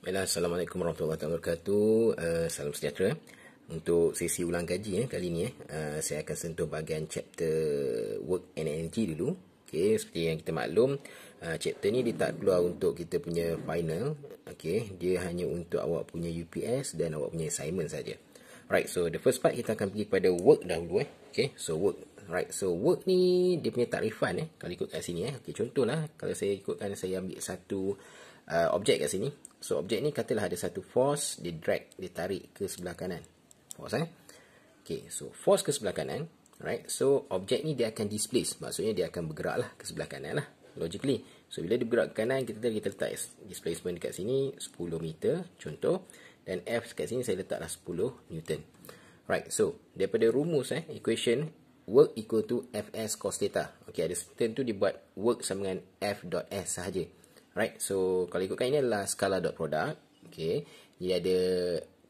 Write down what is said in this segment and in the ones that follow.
Assalamualaikum warahmatullahi wabarakatuh. Salam sejahtera. Untuk sesi ulang kaji kali ni saya akan sentuh bahagian chapter work and energy dulu. Okey, seperti yang kita maklum, chapter ni dia tak keluar untuk kita punya final. Okey, dia hanya untuk awak punya UPS dan awak punya assignment saja. Right, so the first part kita akan pergi kepada work dahulu Okey, so work. Right, so work ni dia punya takrifan kalau ikut kat sini Okey, contohlah kalau saya ikutkan, saya ambil satu objek kat sini. So objek ni katalah ada satu force, dia drag, dia tarik ke sebelah kanan. Force Okay, so force ke sebelah kanan. Right, so objek ni dia akan displace, maksudnya dia akan bergerak lah ke sebelah kanan lah, logically. So bila dia bergerak ke kanan, kita letak displacement dekat sini 10 meter contoh, dan F kat sini saya letaklah 10 Newton. Right, so daripada rumus equation, work equal to Fs cos theta. Okay, ada term tu dibuat work sama dengan F dot S sahaja. Right, so kalau ikutkan ini adalah skala dot product. Okay, jadi ada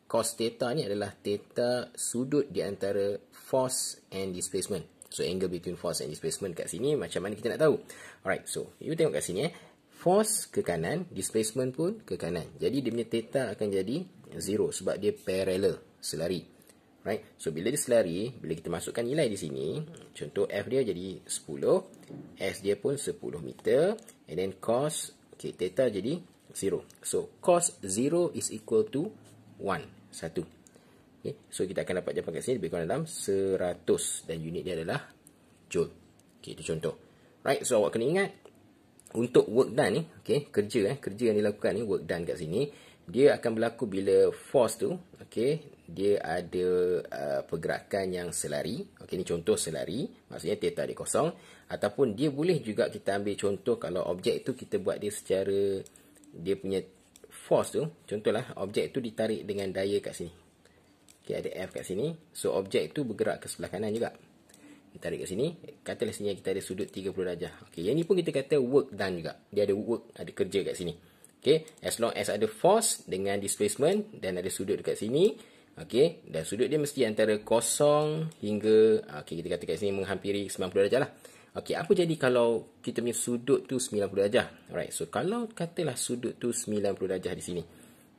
cos theta ni adalah theta sudut di antara force and displacement. So angle between force and displacement kat sini macam mana kita nak tahu. Alright, so you tengok kat sini force ke kanan, displacement pun ke kanan. Jadi dia punya theta akan jadi 0 sebab dia parallel, selari. Right, so bila dia selari, bila kita masukkan nilai di sini, contoh F dia jadi 10, S dia pun 10 meter, and then cos theta jadi 0. So cos 0 is equal to 1. Okay, so kita akan dapat jawapan kat sini lebih kurang dalam 100 dan unit dia adalah joule. Okay, itu contoh. Right, so awak kena ingat untuk work done ni, okay, kerja yang dilakukan ni, work done kat sini, dia akan berlaku bila force tu, okay, dia ada pergerakan yang selari. Okay, ni contoh selari, maksudnya theta dia kosong. Ataupun dia boleh juga kita ambil contoh kalau objek tu kita buat dia secara, dia punya force tu, contohlah objek tu ditarik dengan daya kat sini. Okay, ada F kat sini. So objek tu bergerak ke sebelah kanan juga. Ditarik kat sini. Katalah sini kita ada sudut 30 darjah. Okay, yang ni pun kita kata work done juga. Dia ada work, ada kerja kat sini. Okay, as long as ada force dengan displacement dan ada sudut dekat sini. Okay, dan sudut dia mesti antara kosong hingga, okay, kita kata kat sini menghampiri 90 darjah lah. Okay, apa jadi kalau kita punya sudut tu 90 darjah? Alright, so kalau katalah sudut tu 90 darjah di sini.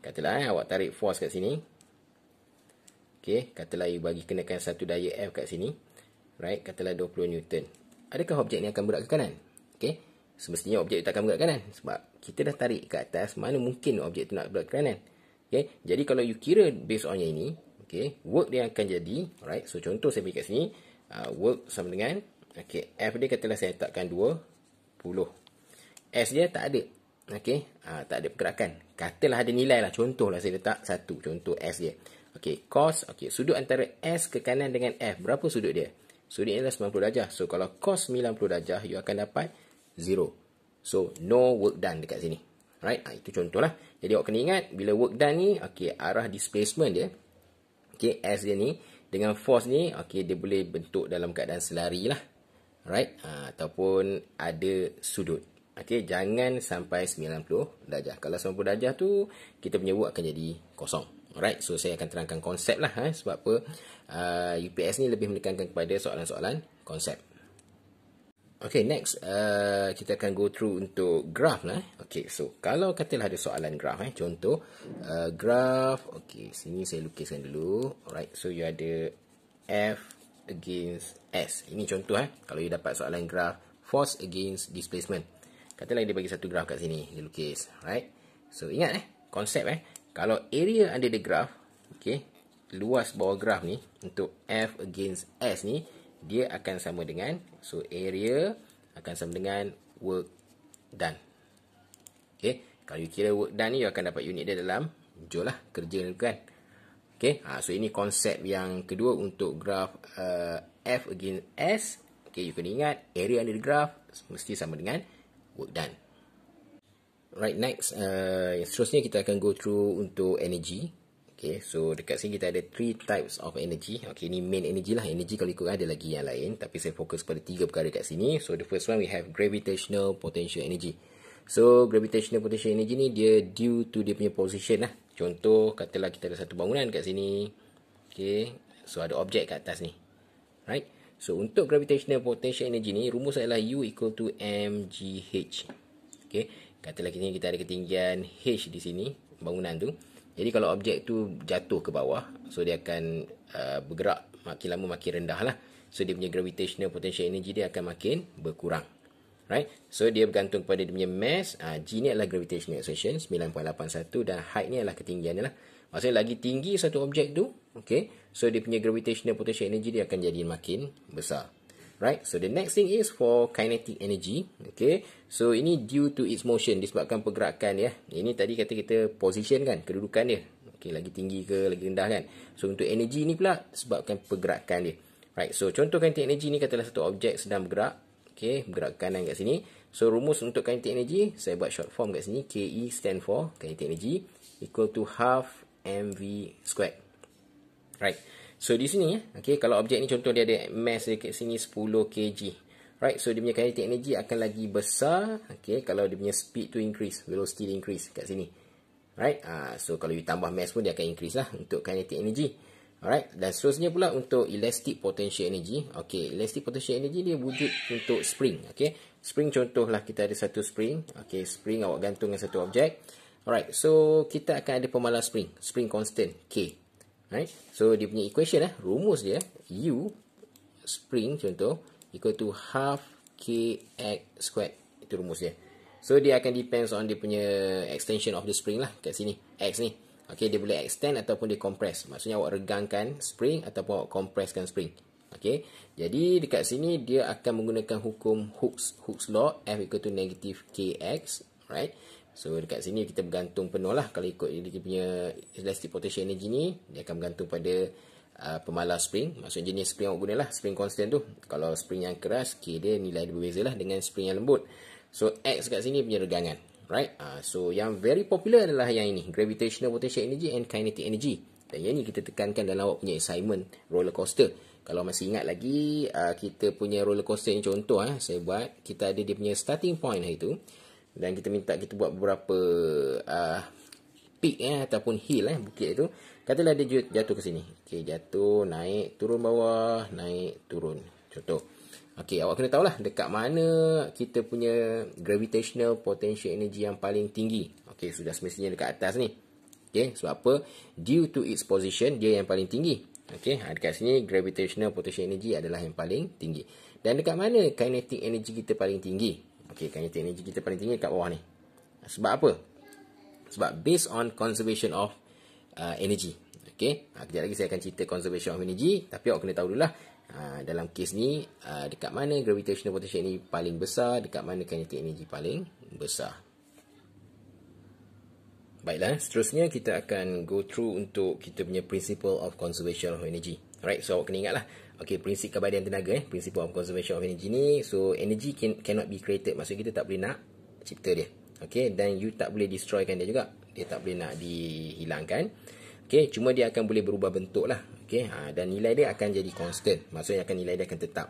Katalah awak tarik force kat sini. Okay, katalah you bagi kenakan satu daya F kat sini. Right, katalah 20 Newton. Adakah objek ni akan bergerak ke kanan? Okay, semestinya objek tak akan bergerak ke kanan. Sebab kita dah tarik ke atas, mana mungkin objek tu nak bergerak ke kanan? Okay, jadi kalau you kira based on yang ini, okay, work dia akan jadi, alright, so contoh saya bagi kat sini, work sama dengan, okay, F dia katalah saya letakkan 20. S dia tak ada. Okay, tak ada pergerakan. Katalah ada nilai lah. Contohlah saya letak 1. Contoh S dia. Okay, cos. Okay, sudut antara S ke kanan dengan F. Berapa sudut dia? Sudut dia adalah 90 darjah. So, kalau cos 90 darjah, you akan dapat 0. So, no work done dekat sini. Right, itu contohlah. Jadi, awak kena ingat, bila work done ni, okay, arah displacement dia, okay, S dia ni, dengan force ni, okay, dia boleh bentuk dalam keadaan selari lah. Right, ataupun ada sudut. Okay, jangan sampai 90 darjah. Kalau 90 darjah tu, kita punya work akan jadi kosong. Alright, so saya akan terangkan konsep lah. Sebab apa, UPS ni lebih menekankan kepada soalan-soalan konsep. Okay, next, kita akan go through untuk graph lah. Okay, so kalau katalah ada soalan graph, contoh, graph, okay, sini saya lukiskan dulu. Alright, so you ada F against S. Ini contoh kalau you dapat soalan graph force against displacement. Katalah dia bagi satu graph kat sini, dia lukis. Right, so ingat konsep kalau area under the graph, okay, luas bawah graph ni untuk F against S ni, dia akan sama dengan, so area akan sama dengan work done. Okay, kalau you kira work done ni, you akan dapat unit dia dalam joule lah, kerja ni kan. Okay, so ini konsep yang kedua untuk graph F against S. Okay, you kena ingat area under the graph mesti sama dengan work done. Right, next, yang seterusnya kita akan go through untuk energy. Okay, so dekat sini kita ada 3 types of energy. Okay, ini main energy lah. Energy kalau ikut ada lagi yang lain, tapi saya fokus pada 3 perkara kat sini. So the first one we have gravitational potential energy. So gravitational potential energy ni dia due to dia punya position lah. Contoh katalah kita ada satu bangunan kat sini. Okay, so ada objek kat atas ni. Right, so untuk gravitational potential energy ni, rumus adalah U equal to mgh. Okay, katalah kita ada ketinggian H di sini. bangunan tu. Jadi kalau objek tu jatuh ke bawah, so dia akan bergerak makin lama makin rendah lah. So dia punya gravitational potential energy dia akan makin berkurang. Right? So dia bergantung pada dia punya mass. G ni adalah gravitational acceleration 9.81 dan height ni adalah ketinggian lah. Maksudnya lagi tinggi satu objek tu, okay, so dia punya gravitational potential energy dia akan jadi makin besar. Right? So the next thing is for kinetic energy. Okay. So ini due to its motion, disebabkan pergerakan ya. Ini tadi kata kita position kan, kedudukan dia. Okay, lagi tinggi ke lagi rendah kan. So untuk energy ni pula sebabkan pergerakan dia. Right. So contoh kinetic energy ni katalah satu objek sedang bergerak. Okay, bergerak ke kanan kat sini. So rumus untuk kinetic energy, saya buat short form kat sini. KE stand for kinetic energy equal to half mv squared. Right. So di sini okay, kalau objek ni contoh dia ada mass dekat sini 10 kg. Right, so dia punya kinetic energy akan lagi besar, okay, kalau dia punya speed tu increase, velocity dia increase kat sini. Right, so kalau you tambah mass pun dia akan increase lah untuk kinetic energy. Alright, dan seterusnya pula untuk elastic potential energy. Okay, elastic potential energy dia wujud untuk spring. Okay, spring contohlah kita ada satu spring. Okay, spring awak gantung dengan satu objek. Alright, so kita akan ada pemalas spring, spring constant K. Right, so dia punya equation rumus dia U spring contoh equal to half kx squared. Itu rumus dia. So dia akan depends on dia punya extension of the spring lah kat sini, x ni. Okay, dia boleh extend ataupun dia compress. Maksudnya awak regangkan spring ataupun awak compresskan spring. Okay, jadi dekat sini dia akan menggunakan hukum Hooke's law, F equal to negative kx. Right, so dekat sini kita bergantung penuh lah. Kalau ikut dia punya elastic potential energy ni, dia akan bergantung pada pemalas spring. Maksudnya jenis spring awak gunalah, spring constant tu. Kalau spring yang keras, K dia nilai dia berbeza lah dengan spring yang lembut. So X kat sini punya regangan. Right, so yang very popular adalah yang ini, gravitational potential energy and kinetic energy. Dan yang ni kita tekankan dalam awak punya assignment roller coaster. Kalau masih ingat lagi, kita punya roller coaster ni contoh saya buat, kita ada dia punya starting point hari tu. Dan kita minta kita buat beberapa peak ataupun hill bukit itu. Katalah dia jatuh ke sini. Okey, jatuh, naik, turun bawah, naik, turun. Contoh. Okey, awak kena tahulah dekat mana kita punya gravitational potential energy yang paling tinggi. Okey, sudah semestinya dekat atas ni. Okey, sebab apa? Due to its position, dia yang paling tinggi. Okey, dekat sini gravitational potential energy adalah yang paling tinggi. Dan dekat mana kinetic energy kita paling tinggi? Okay, kinetic energy kita paling tinggi kat bawah ni. Sebab apa? Sebab based on conservation of energy. Okay, kejap lagi saya akan cerita conservation of energy. Tapi awak kena tahu dulu lah, dalam kes ni, dekat mana gravitational potential energy paling besar, dekat mana kinetic energy paling besar. Baiklah, seterusnya kita akan go through untuk kita punya principle of conservation of energy. Alright, so awak kena ingat lah. Okay, prinsip keabadian tenaga principle of conservation of energy ni. So energy cannot be created. Maksud kita tak boleh nak cipta dia. Okay, dan you tak boleh destroykan dia juga. Dia tak boleh nak dihilangkan. Okay, cuma dia akan boleh berubah bentuk lah. Okay, dan nilai dia akan jadi constant. Maksudnya nilai dia akan tetap.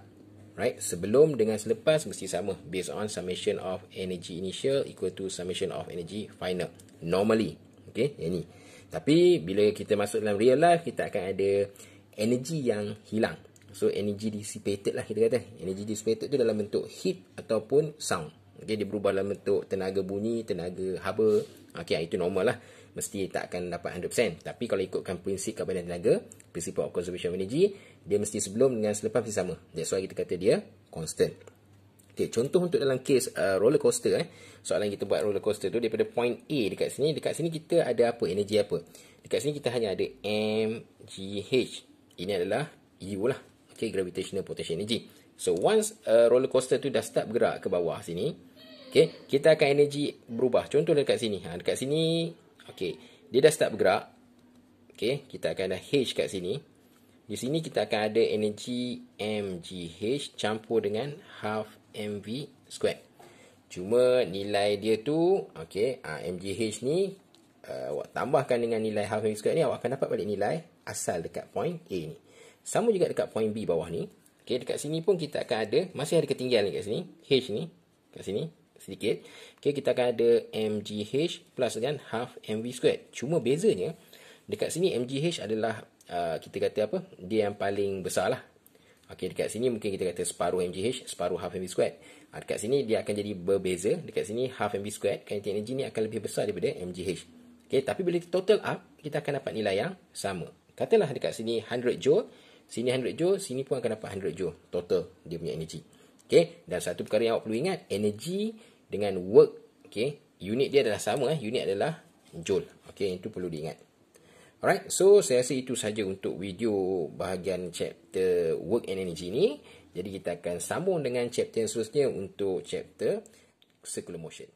Right, sebelum dengan selepas mesti sama. Based on summation of energy initial equal to summation of energy final. Normally. Okay, yang ni. Tapi bila kita masuk dalam real life, kita akan ada energy yang hilang. So energy dissipated lah kita kata. Energy dissipated tu dalam bentuk heat ataupun sound. Okay, dia berubah dalam bentuk tenaga bunyi, tenaga haba. Okay, itu normal lah. Mesti tak akan dapat 100%. Tapi kalau ikutkan prinsip keabadian tenaga, principle of conservation of energy, dia mesti sebelum dengan selepas mesti sama. That's why kita kata dia constant. Okay, contoh untuk dalam case roller coaster. Soalan kita buat roller coaster tu daripada point A dekat sini. Dekat sini kita ada apa? Energi apa? Dekat sini kita hanya ada mgh. Ini adalah U lah. Okay, gravitational potential energy. So once roller coaster tu dah start bergerak ke bawah sini, okay, kita akan energi berubah. Contoh dekat sini. Dekat sini, okay, dia dah start bergerak. Okay, kita akan ada H kat sini. Di sini kita akan ada energi mgh campur dengan half mv squared. Cuma nilai dia tu, okay, mgh ni, awak tambahkan dengan nilai half mv squared ni, awak akan dapat balik nilai asal dekat point A ni. Sama juga dekat point B bawah ni. Okay, dekat sini pun kita akan ada, masih ada ketinggian ni kat sini. H ni, kat sini, sedikit. Okay, kita akan ada mgh plus dengan half mv squared. Cuma bezanya, dekat sini mgh adalah, kita kata apa? Dia yang paling besar lah. Okay, dekat sini mungkin kita kata separuh mgh, separuh half mv squared. Dekat sini dia akan jadi berbeza. Dekat sini half mv squared, kinetic energy ni akan lebih besar daripada mgh. Okay, tapi bila kita total up, kita akan dapat nilai yang sama. Katalah dekat sini 100 joule, sini 100 joule, sini pun akan dapat 100 joule total dia punya energy. Okay, dan satu perkara yang awak perlu ingat, energy dengan work, okay, unit dia adalah sama, unit adalah joule. Okay, itu perlu diingat. Alright, so saya rasa itu saja untuk video bahagian chapter work and energy ni. Jadi kita akan sambung dengan chapter yang seterusnya untuk chapter circular motion.